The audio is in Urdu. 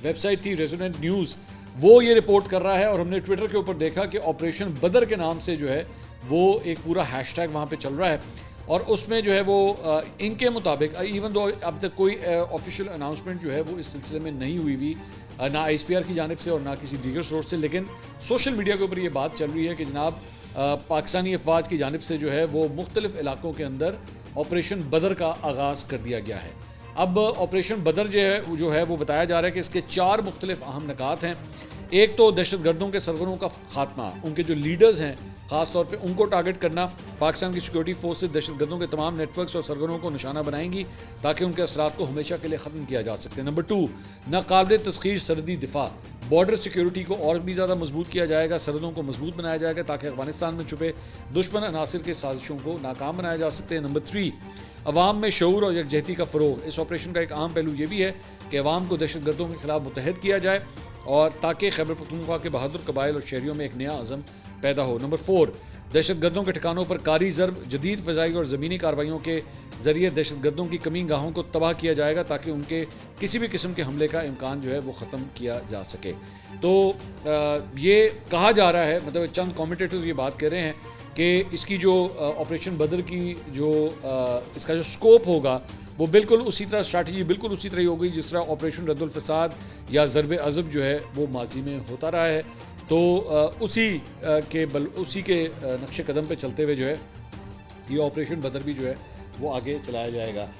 ویب سائٹ تھی ریزوننٹ نیوز، وہ یہ رپورٹ کر رہا ہے، اور ہم نے ٹویٹر کے اوپر دیکھا کہ آپریشن بدر کے نام سے جو ہے وہ ایک پورا ہیش ٹیگ وہاں پہ چل رہا ہے، اور اس میں جو ہے وہ ان کے مطابق ایون دو اب تک کوئی آفیشیل اناؤنسمنٹ جو ہے وہ اس سلسلے میں نہیں ہوئی نہ آئی ایس پی آر کی جانب سے اور نہ کسی دیگر سورس سے، لیکن سوشل میڈیا کے اوپر یہ بات چل رہی ہے کہ جناب پاکستانی افواج کی جانب سے جو ہے وہ مختلف علاقوں کے اندر آپریشن بدر کا آغاز کر دیا گیا ہے۔ اب آپریشن بدر جو ہے وہ بتایا جا رہا ہے کہ اس کے 4 مختلف اہم نکات ہیں۔ ایک تو دہشت گردوں کے سرگروں کا خاتمہ، ان کے جو لیڈرز ہیں خاص طور پہ ان کو ٹارگٹ کرنا۔ پاکستان کی سیکورٹی فورسز دہشت گردوں کے تمام نیٹ ورکس اور سرگروں کو نشانہ بنائیں گی تاکہ ان کے اثرات کو ہمیشہ کے لیے ختم کیا جا سکے۔ نمبر 2، ناقابل تسخیر سرحدی دفاع، بارڈر سیکورٹی کو اور بھی زیادہ مضبوط کیا جائے گا، سرحدوں کو مضبوط بنایا جائے گا تاکہ افغانستان میں چھپے دشمن عناصر کے سازشوں کو ناکام بنایا جا سکتے ہیں۔ نمبر 3، عوام میں شعور اور یکجہتی کا فروغ۔ اس آپریشن کا ایک اہم پہلو یہ بھی ہے کہ عوام کو دہشت گردوں کے خلاف متحد کیا جائے اور تاکہ خیبر پختونخوا کے بہادر قبائل اور شہریوں میں ایک نیا عزم پیدا ہو۔ نمبر 4، دہشت گردوں کے ٹھکانوں پر کاری ضرب، جدید فضائی اور زمینی کارروائیوں کے ذریعے دہشت گردوں کی کمین گاہوں کو تباہ کیا جائے گا تاکہ ان کے کسی بھی قسم کے حملے کا امکان جو ہے وہ ختم کیا جا سکے۔ تو یہ کہا جا رہا ہے، مطلب چند کامنٹیٹرز یہ بات کہہ رہے ہیں کہ اس کی جو آپریشن بدر کی جو اس کا جو سکوپ ہوگا وہ بالکل اسی طرح اسٹریٹجی بالکل اسی طرح ہی ہوگی جس طرح آپریشن رد الفساد یا ضرب عضب جو ہے وہ ماضی میں ہوتا رہا ہے۔ تو اسی کے نقش قدم پہ چلتے ہوئے جو ہے یہ آپریشن بدر بھی جو ہے وہ آگے چلایا جائے گا۔